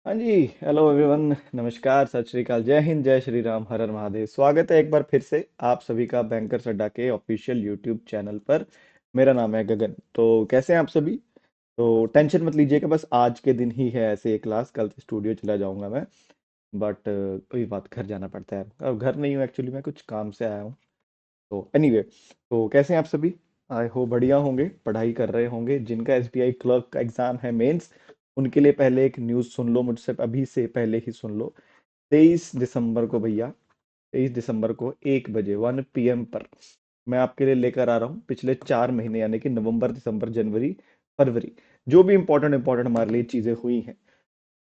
हाँ जी। Hello everyone, नमस्कार, सत श्री अकाल, जय हिंद, जय श्री राम, हर हर महादेव। स्वागत है एक बार फिर से आप सभी का बैंकर्स अड्डा के ऑफिशियल यूट्यूब चैनल पर। मेरा नाम है गगन। तो कैसे हैं आप सभी? तो टेंशन मत लीजिएगा, बस आज के दिन ही है ऐसे एक क्लास, कल से स्टूडियो चला जाऊंगा मैं। बट कोई बात, घर जाना पड़ता है। अब घर नहीं हूँ एक्चुअली, मैं कुछ काम से आया हूँ। तो एनीवे, तो कैसे हैं आप सभी? आई हो बढ़िया होंगे, पढ़ाई कर रहे होंगे। जिनका एसबीआई क्लर्क का एग्जाम है मेंस, उनके लिए पहले एक न्यूज़ सुन लो मुझसे, अभी से पहले ही सुन लो। 23 दिसंबर को भैया, 23 दिसंबर को 1 बजे 1 PM पर मैं आपके लिए लेकर आ रहा हूँ पिछले 4 महीने, यानी कि नवंबर, दिसंबर, जनवरी, फरवरी, जो भी इंपॉर्टेंट इंपॉर्टेंट हमारे लिए चीजें हुई हैं।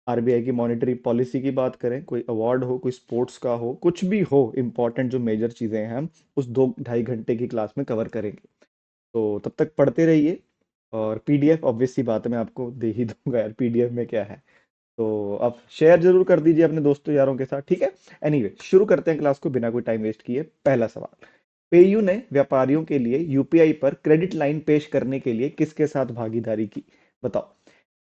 आरबीआई की मॉनेटरी पॉलिसी की बात करें, कोई अवार्ड हो, कोई स्पोर्ट्स का हो, कुछ भी हो इंपॉर्टेंट, जो मेजर चीजें हैं, हम उस 2 ढाई घंटे की क्लास में कवर करेंगे। तो तब तक पढ़ते रहिए। और पीडीएफ ऑब्वियस सी बात है, मैं आपको दे ही दूंगा यार, पीडीएफ में क्या है। तो आप शेयर जरूर कर दीजिए अपने दोस्तों यारों के साथ, ठीक है? एनीवे, शुरू करते हैं क्लास को बिना कोई टाइम वेस्ट किए। पहला सवाल, पेयू ने व्यापारियों के लिए यूपीआई पर क्रेडिट लाइन पेश करने के लिए किसके साथ भागीदारी की? बताओ।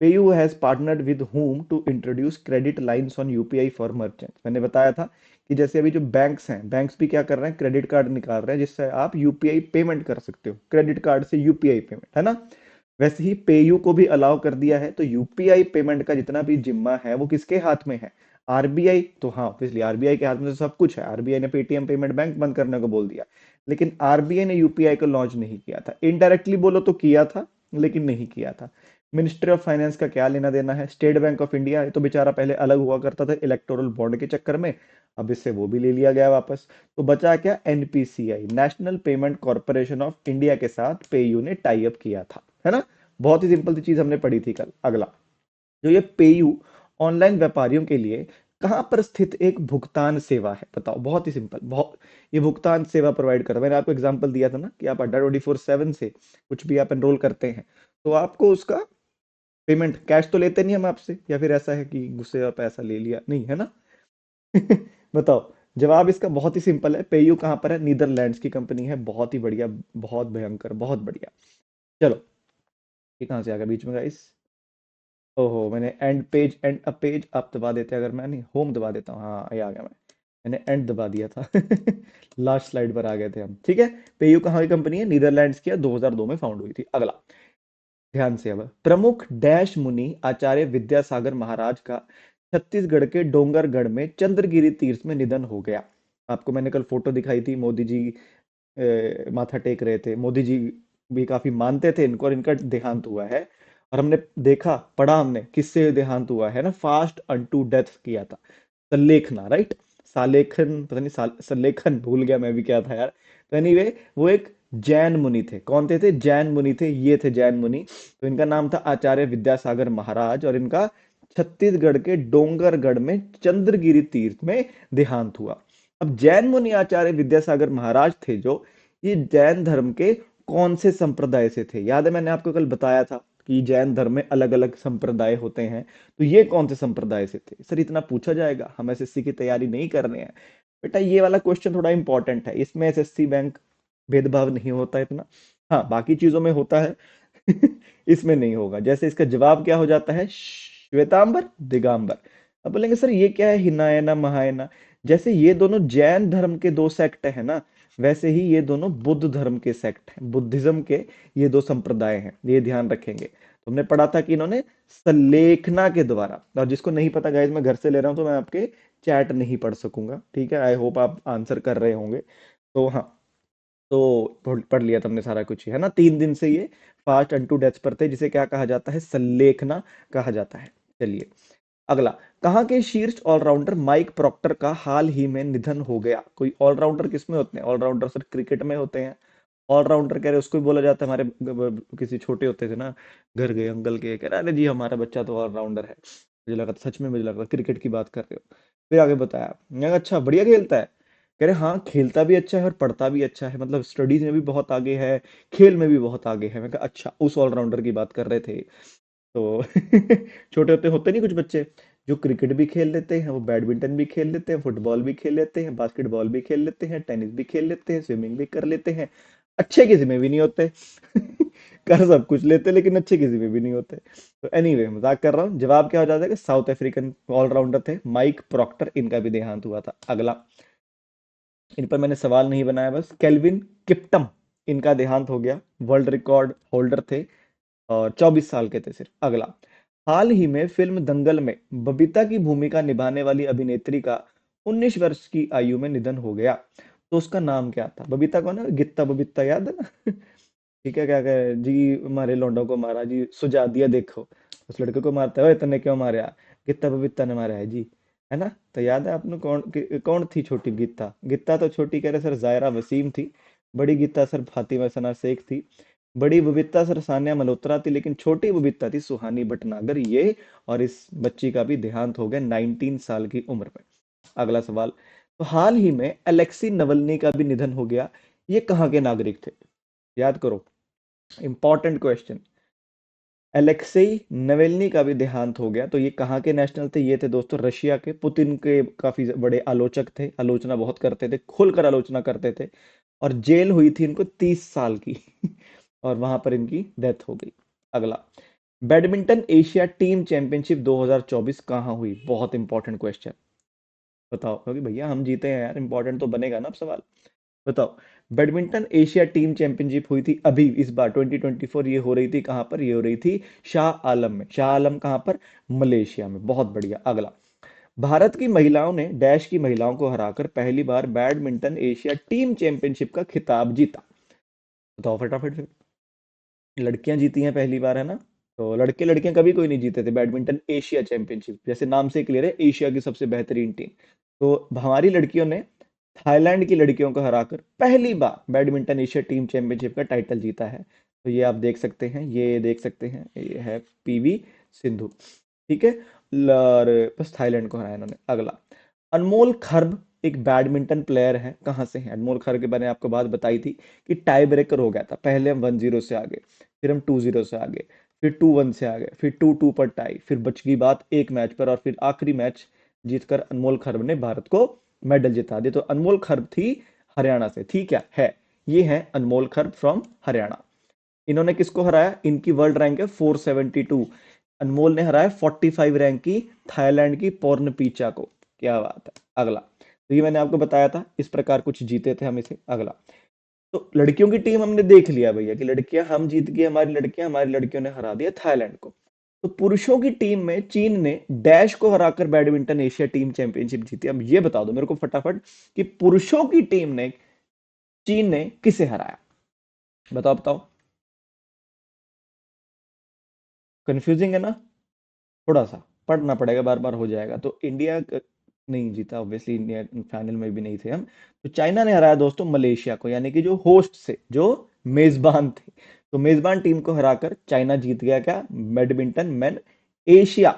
PayU has partnered with whom to introduce credit lines on UPI for merchants. मैंने बताया था कि जैसे अभी जो बैंक्स हैं, बैंक्स भी क्या कर रहे हैं, क्रेडिट कार्ड निकाल रहे हैं जिससे आप यूपीआई पेमेंट कर सकते हो, क्रेडिट कार्ड से यूपीआई पेमेंट, है ना? वैसे ही पेयू को भी अलाउ कर दिया है। तो यूपीआई पेमेंट का जितना भी जिम्मा है वो किसके हाथ में है? आरबीआई। तो हाँ, ऑब्वियसली आरबीआई के हाथ में तो सब कुछ है। आरबीआई ने पेटीएम पेमेंट बैंक बंद करने को बोल दिया, लेकिन आरबीआई ने यूपीआई को लॉन्च नहीं किया था। इनडायरेक्टली बोलो तो किया था, लेकिन नहीं किया था। मिनिस्ट्री ऑफ फाइनेंस का क्या लेना देना है? स्टेट बैंक ऑफ इंडिया है, तो बेचारा पहले अलग हुआ करता था इलेक्टोरल बॉन्ड के चक्कर में, अब इससे वो भी ले लिया गया वापस। तो बचा क्या? NPCI, national payment corporation of India के साथ पेयू ने टाई अप किया था, है ना? बहुत ही सिंपल सी चीज हमने पढ़ी थी कल। अगला, जो ये पेयू ऑनलाइन व्यापारियों के लिए कहां पर स्थित एक भुगतान सेवा है? बताओ। बहुत ही सिंपल, बहुत। ये भुगतान सेवा प्रोवाइड करता है। मैंने आपको एग्जांपल दिया था ना कि आप अड्डा 24/7 से कुछ भी आप एनरोल करते हैं, तो आपको उसका पेमेंट कैश तो लेते नहीं हम आपसे, या फिर ऐसा है कि गुस्से का पैसा ले लिया, नहीं है ना? बताओ। जवाब इसका बहुत ही सिंपल है। पेयू कहां पर है? नीदरलैंड्स की कंपनी है। बहुत ही बढ़िया, बहुत भयंकर, बहुत बढ़िया। चलो, ये कहां से आ गया बीच में गाइस? ओहो, मैंने and page, and a page आप दबा देते, अगर मैं नहीं होम दबा देता हूँ, हाँ ये आ गया। मैंने एंड दबा दिया था। लास्ट स्लाइड पर आ गए थे हम, ठीक है। पेयू कहाँ की कंपनी है? नीदरलैंड्स की है, 2002 में फाउंड हुई थी। अगला, ध्यान से। अब, प्रमुख डैश मुनि आचार्य विद्यासागर महाराज का छत्तीसगढ़ के डोंगरगढ़ में चंद्रगिरी तीर्थ में निधन हो गया। आपको मैंने कल फोटो दिखाई थी, मोदी जी माथा टेक रहे थे। मोदी जी भी काफी मानते थे इनको, और इनका देहांत हुआ है। और हमने देखा, पढ़ा हमने किससे देहांत हुआ है ना, फास्ट अनटू डेथ किया था। सल्लेखना, राइट? सालेखन, पता नहीं, सल्लेखन भूल गया मैं भी क्या था यार। तो एनीवे, वो एक जैन मुनि थे। कौन थे? जैन मुनि थे, ये थे जैन मुनि। तो इनका नाम था आचार्य विद्यासागर महाराज, और इनका छत्तीसगढ़ के डोंगरगढ़ में चंद्रगिरी तीर्थ में देहांत हुआ। अब जैन मुनि आचार्य विद्यासागर महाराज थे जो, ये जैन धर्म के कौन से संप्रदाय से थे? याद है मैंने आपको कल बताया था कि जैन धर्म में अलग अलग संप्रदाय होते हैं। तो ये कौन से संप्रदाय से थे? सर इतना पूछा जाएगा, हम एसएससी की तैयारी नहीं कर रहे हैं बेटा। ये वाला क्वेश्चन थोड़ा इंपॉर्टेंट है, इसमें एसएससी बैंक भेदभाव नहीं होता इतना। हाँ, बाकी चीजों में होता है। इसमें नहीं होगा। जैसे इसका जवाब क्या हो जाता है? श्वेतांबर, दिगंबर। अब बोलेंगे सर ये क्या है, हिनायना महायना? जैसे ये दोनों जैन धर्म के दो सेक्ट है ना, वैसे ही ये दोनों बुद्ध धर्म के सेक्ट हैं, बुद्धिज्म के ये दो संप्रदाय हैं, ये ध्यान रखेंगे। तुमने पढ़ा था कि इन्होंने सल्लेखना के द्वारा, और जिसको नहीं पता गाइज, मैं घर से ले रहा हूं तो मैं आपके चैट नहीं पढ़ सकूंगा, ठीक है? आई होप आप आंसर कर रहे होंगे। तो हाँ, तो पढ़ लिया तुमने सारा कुछ ही, है ना? 3 दिन से ये फास्ट अनटू डेथ पर थे, जिसे क्या कहा जाता है? सल्लेखना कहा जाता है। चलिए, अगला, कहाँ के शीर्ष ऑलराउंडर माइक प्रॉक्टर का हाल ही में निधन हो गया? कोई ऑलराउंडर किस में होते हैं? ऑलराउंडर सर क्रिकेट में होते हैं। ऑलराउंडर कह रहे उसको भी बोला जाता है। हमारे किसी छोटे होते थे ना, घर गए अंकल के, कह रहे अरे जी हमारा बच्चा तो ऑलराउंडर है। मुझे लगा था, सच में मुझे लगा क्रिकेट की बात कर रहे हो। फिर आगे बताया, मैंने कहा अच्छा, बढ़िया खेलता है। कह रहे हाँ, खेलता भी अच्छा है और पढ़ता भी अच्छा है, मतलब स्टडीज में भी बहुत आगे है, खेल में भी बहुत आगे है। मैं कहा अच्छा, उस ऑलराउंडर की बात कर रहे थे। तो छोटे होते होते नहीं कुछ बच्चे जो क्रिकेट भी खेल लेते हैं, वो बैडमिंटन भी खेल लेते हैं, फुटबॉल भी खेल लेते हैं, बास्केटबॉल भी खेल लेते हैं, टेनिस भी खेल लेते हैं, स्विमिंग भी कर लेते हैं। अच्छे किसी में भी नहीं होते। कर सब कुछ लेते लेकिन अच्छे किसी में भी नहीं होते। तो एनीवे, मजाक कर रहा हूँ। जवाब क्या हो जाता है कि साउथ अफ्रीकन ऑलराउंडर थे माइक प्रॉक्टर, इनका भी देहांत हुआ था। अगला, इन पर मैंने सवाल नहीं बनाया, बस केल्विन किप्टम, इनका देहांत हो गया, वर्ल्ड रिकॉर्ड होल्डर थे और 24 साल के थे सिर्फ। अगला, हाल ही में फिल्म दंगल में बबीता की भूमिका निभाने वाली अभिनेत्री का 19 वर्ष की आयु में निधन हो गया। तो उसका नाम क्या था? बबीता को ना, गित्ता बबीता याद है ना? ठीक है, क्या कहे जी, हमारे लौंडों को मारा जी, सुझा दिया देखो। उस लड़के को मारता है, तने क्यों मारा? गित्ता बबीता ने मारा है जी, है ना? तो याद है आपने कौन कौन थी छोटी गित्ता? गित्ता तो छोटी कह रहे सर जायरा वसीम थी। बड़ी गित्ता सर फातिमा सना शेख थी। बड़ी बबीता सर सानिया मल्होत्रा थी, लेकिन छोटी बबीता थी सुहानी भटनागर ये। और इस बच्ची का भी देहांत हो गया 19 साल की उम्र में। अगला सवाल, तो हाल ही में अलेक्सी नवल्नी का भी निधन हो गया। ये कहाँ के नागरिक थे? याद करो, इंपॉर्टेंट क्वेश्चन। अलेक्सेई नवेल्नी का भी देहांत हो गया, तो ये कहाँ के नेशनल थे? ये थे दोस्तों रशिया के। पुतिन के काफी बड़े आलोचक थे, आलोचना बहुत करते थे, खुलकर आलोचना करते थे। और जेल हुई थी इनको 30 साल की। और वहां पर इनकी डेथ हो गई। अगला, बैडमिंटन एशिया टीम चैंपियनशिप 2024 कहाँ हुई? बहुत इंपॉर्टेंट क्वेश्चन। बताओ, क्योंकि भैया हम जीते हैं यार, इंपॉर्टेंट तो बनेगा ना अब सवाल। बताओ, बैडमिंटन एशिया टीम चैंपियनशिप हुई थी अभी इस बार 2024, ये हो रही थी कहां पर? ये हो रही थी शाह आलम में। शाह आलम कहां पर? मलेशिया में। बहुत बढ़िया। अगला, भारत की महिलाओं ने डैश की महिलाओं को हराकर पहली बार बैडमिंटन एशिया टीम चैंपियनशिप का खिताब जीता। बताओ फटाफट फिर। लड़कियां जीती हैं पहली बार, है ना? तो लड़के लड़कियां कभी कोई नहीं जीते थे बैडमिंटन एशिया चैंपियनशिप, जैसे नाम से क्लियर है, एशिया की सबसे बेहतरीन टीम। तो हमारी लड़कियों ने थाईलैंड की लड़कियों को हराकर पहली बार बैडमिंटन एशिया टीम चैंपियनशिप का टाइटल जीता है। तो ये आप देख सकते हैं, ये देख सकते हैं, ये है पीवी सिंधु। ठीक है। और बस थाईलैंड को हराया इन्होंने। अगला, अनमोल खर्ब एक बैडमिंटन प्लेयर है, कहाँ से है अनमोल खर्ब? के बारे में आपको बात बताई थी कि टाई ब्रेकर हो गया था। पहले हम 1-0 से आगे, फिर हम 2-0 से आगे, फिर 2-1 से आगे, फिर 2-2 पर टाई, फिर बच गई बात एक मैच पर, और फिर आखिरी मैच जीतकर अनमोल खर्ब ने भारत को मेडल जिता दिया। तो अनमोल खर्ब थी हरियाणा से, थी क्या है? ये है अनमोल खर्ब फ्रॉम हरियाणा। इन्होंने किसको हराया? इनकी वर्ल्ड रैंक है 472। अनमोल ने हराया 45 रैंक की थाईलैंड की पोर्न पीचा को। क्या बात है। अगला, तो ये मैंने आपको बताया था, इस प्रकार कुछ जीते थे हम इसे। अगला, तो लड़कियों की टीम हमने देख लिया भैया कि लड़कियां हम जीत गई, हमारी लड़कियों ने हरा दिया थाईलैंड को। तो पुरुषों की टीम में चीन ने डैश को हराकर बैडमिंटन एशिया टीम चैंपियनशिप जीती। अब ये बता दो मेरे को फटाफट कि पुरुषों की टीम ने, चीन ने किसे हराया? बताओ बताओ। कंफ्यूजिंग है ना? थोड़ा सा पढ़ना पड़ेगा, बार बार हो जाएगा। तो इंडिया नहीं जीता ऑब्वियसली, इंडिया फाइनल में भी नहीं थे हम। तो चाइना ने हराया दोस्तों मलेशिया को, यानी कि जो होस्ट से, जो मेजबान थे। तो मेजबान टीम को हराकर चाइना जीत गया क्या? Badminton man Asia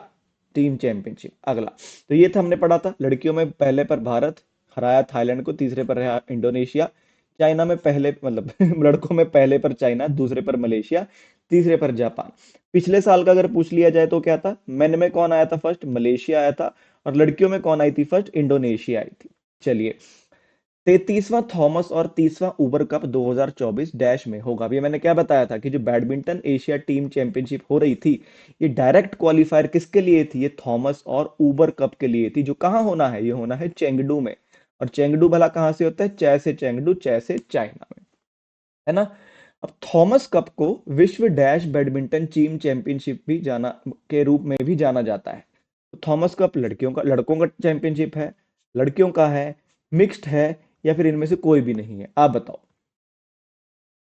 team championship. अगला, तो ये था हमने पढ़ा था। लड़कियों में पहले पर भारत हराया थाईलैंड को, तीसरे पर रहा इंडोनेशिया। चाइना में पहले मतलब लड़कों में पहले पर चाइना, दूसरे पर मलेशिया, तीसरे पर जापान। पिछले साल का अगर पूछ लिया जाए तो क्या था? मेन में कौन आया था फर्स्ट? मलेशिया आया था। और लड़कियों में कौन आई थी फर्स्ट? इंडोनेशिया आई थी। चलिए, 33वां थॉमस और 30वां उबर कप 2024 डैश में होगा। अभी मैंने क्या बताया था कि जो बैडमिंटन एशिया टीम चैंपियनशिप हो रही थी, ये डायरेक्ट क्वालिफायर किसके लिए थी? ये थॉमस और उबर कप के लिए थी। जो कहाँ होना है? ये होना है चेंगडू में। और चेंगडू भला कहाँ से होता है? चे से चेंगडू, चे से चाइना में, है ना? अब थॉमस कप को विश्व डैश बैडमिंटन टीम चैंपियनशिप भी जाना के रूप में भी जाना जाता है। तो थॉमस कप लड़कों का चैंपियनशिप है, लड़कियों का है, मिक्स्ड है, या फिर इनमें से कोई भी नहीं है? आप बताओ।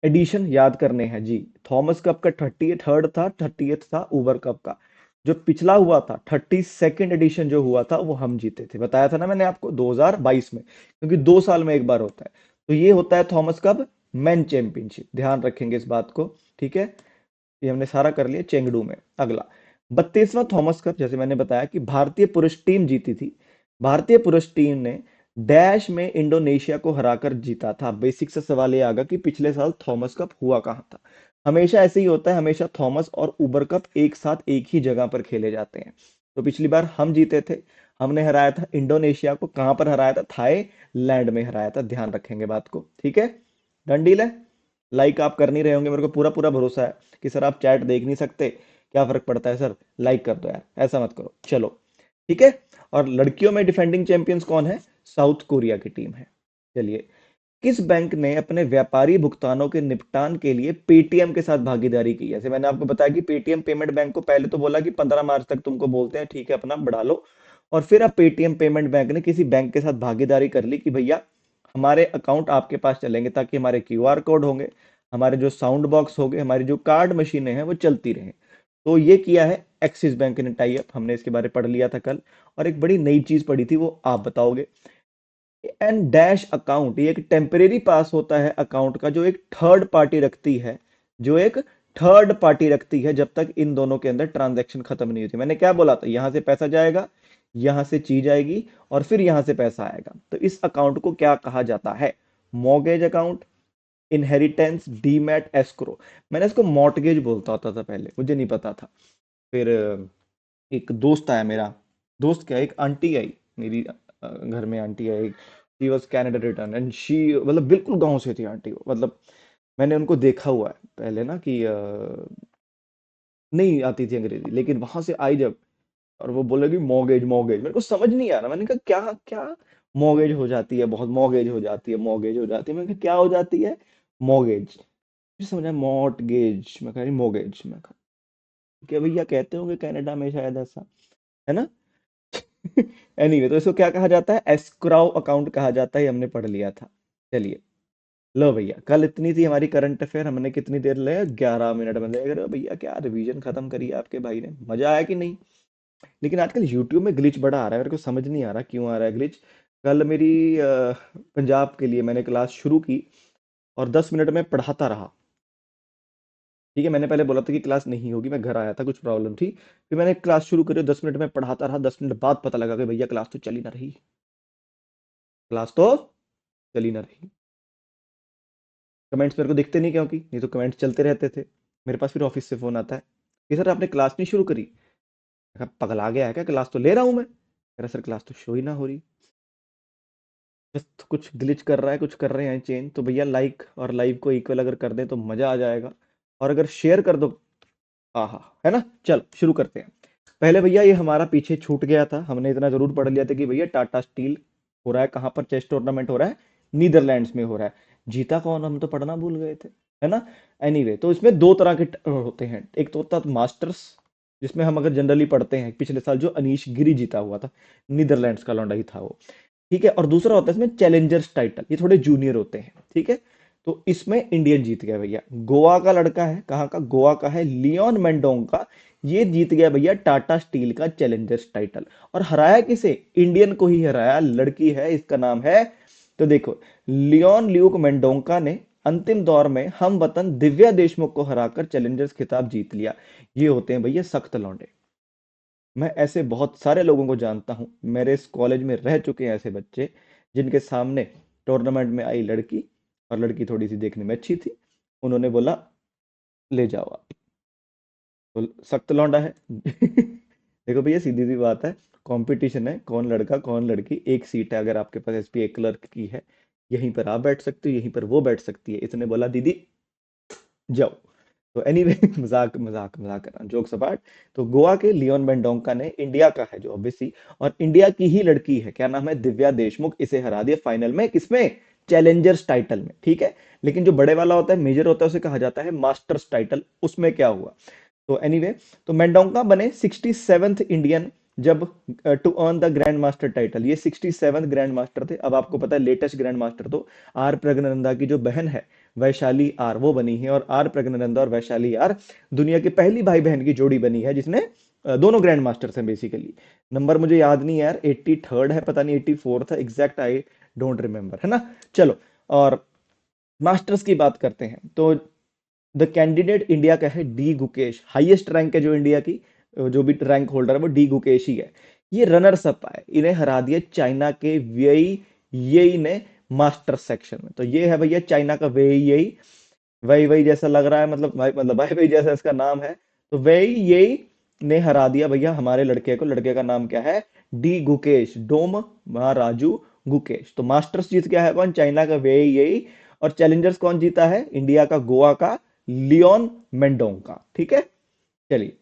एडिशन याद करने हैं जी। थॉमस कप का 33rd था, 30th था उबर कप का। जो पिछला हुआ था 32nd एडिशन जो हुआ था, वो हम जीते थे। बताया था ना मैंने आपको 2022 में, क्योंकि 2 साल में एक बार होता है। तो ये होता है थॉमस कप मेन चैंपियनशिप, ध्यान रखेंगे इस बात को। ठीक है, ये हमने सारा कर लिया चेंगडू में। अगला, 32वां थॉमस कप, जैसे मैंने बताया कि भारतीय पुरुष टीम जीती थी। भारतीय पुरुष टीम ने डैश में इंडोनेशिया को हराकर जीता था। बेसिक से सवाल ये आगा कि पिछले साल थॉमस कप हुआ कहाँ था? हमेशा ऐसे ही होता है, हमेशा थॉमस और उबर कप एक साथ एक ही जगह पर खेले जाते हैं। तो पिछली बार हम जीते थे, हमने हराया था इंडोनेशिया को। कहां पर हराया था? थाईलैंड में हराया था। ध्यान रखेंगे बात को। ठीक है, डन डील है। लाइक आप कर नहीं रहे होंगे, मेरे को पूरा पूरा भरोसा है कि सर आप चैट देख नहीं सकते, क्या फर्क पड़ता है सर, लाइक कर दो यार, ऐसा मत करो, चलो ठीक है। और लड़कियों में डिफेंडिंग चैंपियंस कौन है? साउथ कोरिया की टीम है। चलिए, किस बैंक ने अपने व्यापारी भुगतानों के निपटान के लिए पेटीएम के साथ भागीदारी की? जैसे मैंने आपको बताया कि पेटीएम पेमेंट बैंक को पहले तो बोला कि 15 मार्च तक तुमको बोलते हैं, ठीक है अपना बढ़ा लो, और फिर अब पेटीएम पेमेंट बैंक ने किसी बैंक के साथ भागीदारी कर ली कि भैया हमारे अकाउंट आपके पास चलेंगे, ताकि हमारे क्यूआर कोड होंगे, हमारे जो साउंड बॉक्स होंगे, हमारी जो कार्ड मशीनें हैं वो चलती रहें। तो ये किया है एक्सिस बैंक ने टाई अप, हमने इसके बारे में पढ़ लिया था कल। और एक बड़ी नई चीज पढ़ी थी, वो आप बताओगे। एंड डैश अकाउंट, ये एक टेम्परेरी पास होता है अकाउंट का, जो एक थर्ड पार्टी रखती है, जो एक थर्ड पार्टी रखती है, जब तक इन दोनों के अंदर ट्रांजैक्शन खत्म नहीं होती। मैंने क्या बोला था, यहां से पैसा जाएगा, यहां से चीज आएगी, और फिर यहां से पैसा आएगा। तो इस अकाउंट को क्या कहा जाता है? Mortgage account, inheritance, demat, escrow. मैंने इसको मॉर्टगेज बोलता होता था पहले, मुझे नहीं पता था। फिर एक दोस्त आया मेरा, दोस्त क्या, एक आंटी आई मेरी, घर में aunty I. She was Canada return and she, मतलब बिल्कुल गांव से थी आंटी वो, मतलब मैंने उनको देखा हुआ है पहले ना कि नहीं आती थी अंग्रेजी, लेकिन वहां से आई जब, और वो बोलेगी मॉर्गेज मॉर्गेज, मेरे को समझ नहीं आ रहा, मैंने कहा क्या क्या मॉर्गेज हो जाती है, बहुत मॉर्गेज हो जाती है, मॉर्गेज हो जाती है, मैंने कहा क्या हो जाती है? मॉर्गेज। फिर समझा मॉर्टगेज, मैं कह रही मॉर्गेज, मैं कहा क्या भैया कहते होंगे कनाडा में शायद ऐसा, है ना? एनीवे, तो इसको क्या कहा जाता है? एस्क्राउ अकाउंट कहा जाता है, ये हमने पढ़ लिया था। चलिए, लो भैया, कल इतनी थी हमारी करंट अफेयर, हमने कितनी देर ले, 11 मिनट में देख रहे हो भैया, क्या रिवीजन खत्म करी है आपके भाई ने, मजा आया कि नहीं? लेकिन आजकल यूट्यूब में ग्लिच बड़ा आ रहा है, मेरे को समझ नहीं आ रहा क्यों आ रहा है ग्लिच। कल मेरी पंजाब के लिए मैंने क्लास शुरू की, और 10 मिनट में पढ़ाता रहा। ठीक है, मैंने पहले बोला था कि क्लास नहीं होगी, मैं घर आया था, कुछ प्रॉब्लम थी। फिर मैंने क्लास शुरू करी, 10 मिनट में पढ़ाता रहा, 10 मिनट बाद पता लगा कि भैया क्लास तो चली ना रही, क्लास तो चली ना रही। कमेंट्स मेरे को दिखते नहीं, क्योंकि नहीं तो कमेंट्स चलते रहते थे। मेरे पास फिर ऑफिस से फोन आता है कि सर आपने क्लास नहीं शुरू करी। मैं कहा, पगला गया है क्या, क्लास तो ले रहा हूं मैं। कह रहा सर क्लास तो शो ही ना हो रही, बस कुछ ग्लिच कर रहा है, कुछ कर रहे हैं चेंज। तो भैया लाइक और लाइव को इक्वल अगर कर दें तो मजा आ जाएगा, और अगर शेयर कर दो, आहा, है ना? चल शुरू करते हैं। पहले भैया ये हमारा पीछे छूट गया था, हमने इतना जरूर पढ़ लिया था कि भैया टाटा स्टील हो रहा है, कहाँ पर चेस टूर्नामेंट हो रहा है? नीदरलैंड्स में हो रहा है। जीता कौन, हम तो पढ़ना भूल गए थे, है ना? एनीवे, तो इसमें दो तरह के होते हैं, एक तो होता है मास्टर्स, जिसमें हम अगर जनरली पढ़ते हैं, पिछले साल जो अनीश गिरी जीता हुआ था, नीदरलैंड्स का लौंडा ही था वो, ठीक है। और दूसरा होता है इसमें चैलेंजर्स टाइटल, ये थोड़े जूनियर होते हैं, ठीक है। तो इसमें इंडियन जीत गया भैया, गोवा का लड़का है, कहाँ का? गोवा का है, लियोन मेंडोंग का। ये जीत गया भैया टाटा स्टील का चैलेंजर्स टाइटल। और हराया किसे? इंडियन को ही हराया, लड़की है, इसका नाम है, तो देखो, लियोन ल्यूक मेंडोंका ने अंतिम दौर में हम वतन दिव्या देशमुख को हराकर चैलेंजर्स खिताब जीत लिया। ये होते हैं भैया सख्त लौंडे। मैं ऐसे बहुत सारे लोगों को जानता हूं, मेरे इस कॉलेज में रह चुके हैं ऐसे बच्चे, जिनके सामने टूर्नामेंट में आई लड़की, और लड़की थोड़ी सी देखने में अच्छी थी, उन्होंने बोला ले जाओ आप, तो सख्त लौंडा है। देखो भैया सीधी सी बात है, कंपटीशन है, कौन लड़का कौन लड़की, एक सीट है, अगर आपके पास एसपीए क्लर्क की है, यहीं पर आप बैठ सकते हो, यहीं पर वो बैठ सकती है। इसने बोला दीदी जाओ। तो एनीवे, मजाक मजाक मजाक कर रहा हूँ, जोक्स अपार्ट। तो गोवा के लियोन मेंडोंका ने, इंडिया का है जो ऑब्वियसली, और इंडिया की ही लड़की है, क्या नाम है, दिव्या देशमुख, इसे हरा दिया फाइनल में, किसमें? चैलेंजर्स टाइटल में, ठीक है। लेकिन जो बड़े वाला होता है, मेजर होता है, उसे कहा जाता है मास्टर्स टाइटल। उसमें क्या हुआ? तो एनीवे, तो मेंडोंका बने 67th इंडियन, जब to earn the grand master title. ये 67th ग्रैंड मास्टर थे। अब आपको पता है लेटेस्ट ग्रैंड मास्टर तो आर प्रज्ञानंदा की जो बहन है, वैशाली आर, वो बनी है। और आर प्रज्ञानंदा और वैशाली आर दुनिया की पहली भाई बहन की जोड़ी बनी है, जिसने दोनों ग्रैंड मास्टर्स हैं बेसिकली। नंबर मुझे याद नहीं है यार, 83rd है, पता नहीं 84th है, एग्जैक्ट आई डोंट रिमेंबर, है ना? चलो, और मास्टर्स की बात करते हैं, तो द कैंडिडेट इंडिया का है डी गुकेश, हाईएस्ट रैंक है जो इंडिया की, जो भी रैंक होल्डर है वो डी गुकेश ही है। ये रनर्स अप आए, इन्हें हरा दिया चाइना के वेई येई ने मास्टर सेक्शन में। तो ये है भैया चाइना का वेई येई, वही वही जैसा लग रहा है, मतलब भाई, मतलब भाई भाई जैसा इसका नाम है। तो वेई येई ने हरा दिया भैया हमारे लड़के को, लड़के का नाम क्या है? डी गुकेश, डोम महाराजू गुकेश। तो मास्टर्स जीत गया है कौन? चाइना का वेई येई। और चैलेंजर्स कौन जीता है? इंडिया का, गोवा का लियोन मेंडोंग का। ठीक है, चलिए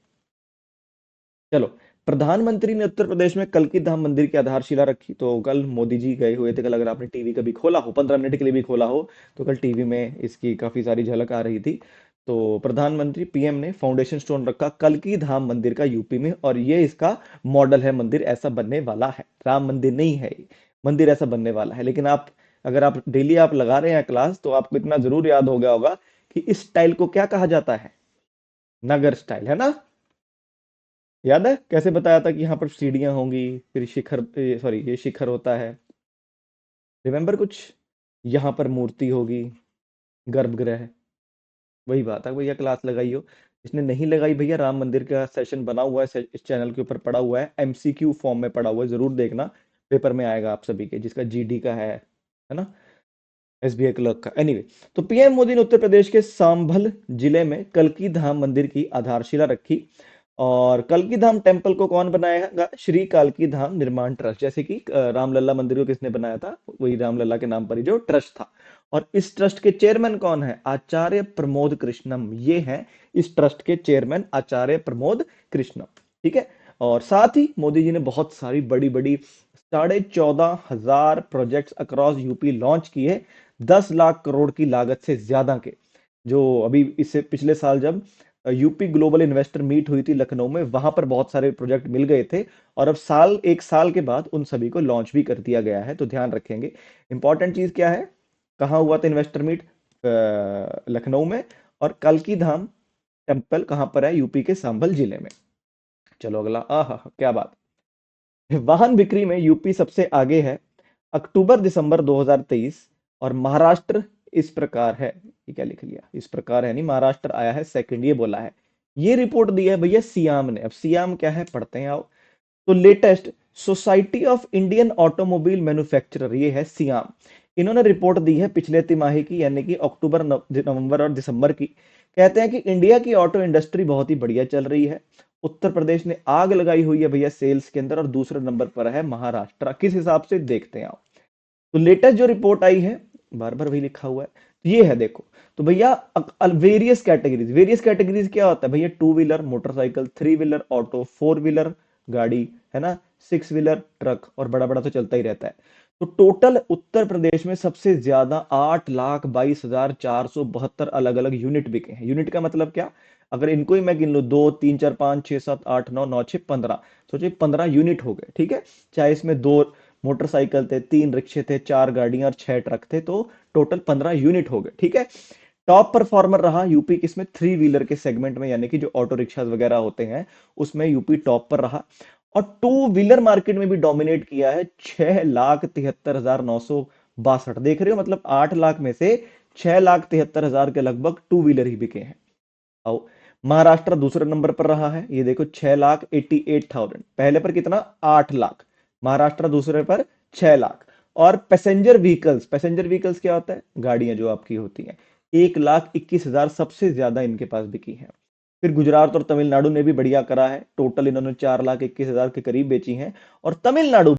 चलो। प्रधानमंत्री ने उत्तर प्रदेश में कल्कि धाम मंदिर की आधारशिला रखी। तो कल मोदी जी गए हुए थे। कल अगर आपने टीवी कभी खोला हो, 15 मिनट के लिए भी खोला हो, तो कल टीवी में इसकी काफी सारी झलक आ रही थी। तो प्रधानमंत्री पीएम ने फाउंडेशन स्टोन रखा कल्कि धाम मंदिर का यूपी में, और ये इसका मॉडल है। मंदिर ऐसा बनने वाला है, राम मंदिर नहीं है ये, मंदिर ऐसा बनने वाला है। लेकिन आप, अगर आप डेली आप लगा रहे हैं क्लास, तो आपको इतना जरूर याद हो गया होगा कि इस स्टाइल को क्या कहा जाता है? नगर स्टाइल, है ना? याद है कैसे बताया था कि यहाँ पर सीढ़ियां होंगी, फिर शिखर, सॉरी ये शिखर होता है, रिमेम्बर कुछ? यहाँ पर मूर्ति होगी, गर्भगृह। वही बात है भैया, क्लास लगाई हो। इसने नहीं लगाई भैया, राम मंदिर का सेशन बना हुआ है, इस चैनल के ऊपर पड़ा हुआ है, एमसीक्यू फॉर्म में पड़ा हुआ है, जरूर देखना। पेपर में आएगा आप सभी के, जिसका जीडी का है ना, एसबीआई क्लर्क का। एनीवे, तो पीएम मोदी ने उत्तर प्रदेश के सांभल जिले में कल्कि धाम मंदिर की आधारशिला रखी। और कल्कि धाम टेम्पल को कौन बनाएगा? श्री काल्की धाम निर्माण ट्रस्ट। जैसे कि रामलला मंदिर को किसने बनाया था? वही रामलला के नाम पर ही जो ट्रस्ट था। और इस ट्रस्ट के चेयरमैन कौन है? आचार्य प्रमोद कृष्णम। ये है इस ट्रस्ट के चेयरमैन, आचार्य प्रमोद कृष्णम। ठीक है। और साथ ही मोदी जी ने बहुत सारी बड़ी बड़ी 14,500 प्रोजेक्ट्स अक्रॉस यूपी लॉन्च किए, 10 लाख करोड़ की लागत से ज्यादा के। जो अभी इससे पिछले साल जब यूपी ग्लोबल इन्वेस्टर मीट हुई थी लखनऊ में, वहां पर बहुत सारे प्रोजेक्ट मिल गए थे। और अब एक साल के बाद उन सभी को लॉन्च भी कर दिया गया है, तो ध्यान रखेंगे। इंपॉर्टेंट चीज क्या है? कहाँ हुआ था इन्वेस्टर मीट? लखनऊ में। और कल्कि धाम टेम्पल कहाँ पर है? यूपी के संभल जिले में। चलो अगला, आहा क्या बात। वाहन बिक्री में यूपी सबसे आगे है, अक्टूबर दिसंबर 2023। और महाराष्ट्र इस प्रकार है, ये क्या लिख लिया, इस प्रकार है नहीं, महाराष्ट्र आया है सेकंड, ये बोला है। ये रिपोर्ट दी है भैया सियाम ने। अब सियाम क्या है, पढ़ते हैं आओ। तो latest society of Indian automobile manufacturer, ये है सियाम। इन्होंने रिपोर्ट दी है पिछले तिमाही की, यानी कि अक्टूबर, नवंबर और दिसंबर की। कहते हैं कि इंडिया की ऑटो इंडस्ट्री बहुत ही बढ़िया चल रही है। उत्तर प्रदेश ने आग लगाई हुई है भैया सेल्स के अंदर, और दूसरे नंबर पर है महाराष्ट्र। किस हिसाब से, देखते हैं आप। तो लेटेस्ट जो रिपोर्ट आई है, बार बार वही लिखा हुआ है, तो ये है देखो। तो भैया वेरियस कैटेगरीज क्या होता है भैया? Two wheeler motorcycle, three wheeler auto, four wheeler गाड़ी, है ना, सिक्स व्हीलर ट्रक, और बड़ा बड़ा तो चलता ही रहता है। तो टोटल उत्तर प्रदेश में सबसे ज्यादा 8,22,472 अलग अलग यूनिट बिके हैं। यूनिट का मतलब क्या? अगर इनको ही मैं गिन लूं, 2 3 4 5 6 7 8 9 9 6 15, सोचिए 15 यूनिट हो गए। ठीक है। चाहे इसमें दो मोटरसाइकिल थे, तीन रिक्शे थे, चार गाड़ियां और छह ट्रक थे, तो टोटल 15 यूनिट हो गए। ठीक है। टॉप परफॉर्मर रहा यूपी किसमें? थ्री व्हीलर के सेगमेंट में, यानी कि जो ऑटो रिक्शा वगैरह होते हैं, उसमें यूपी टॉप पर रहा। और टू व्हीलर मार्केट में भी डोमिनेट किया है, 6,73,962। देख रहे हो, मतलब 8 लाख में से 6,73,000 के लगभग टू व्हीलर ही बिके हैं। आओ, महाराष्ट्र दूसरे नंबर पर रहा है, ये देखो 6,88,000। पहले पर कितना? 8 लाख। महाराष्ट्र दूसरे पर 6 लाख। और पैसेंजर व्हीकल्स क्या होता है? गाड़ियां जो आपकी होती हैं, 1,21,000 सबसे ज्यादा इनके पास बिकी हैं। फिर गुजरात और तमिलनाडु ने भी बढ़िया करा है, टोटल इन्होंने 4,21,000 के करीब बेची हैं। और तमिलनाडु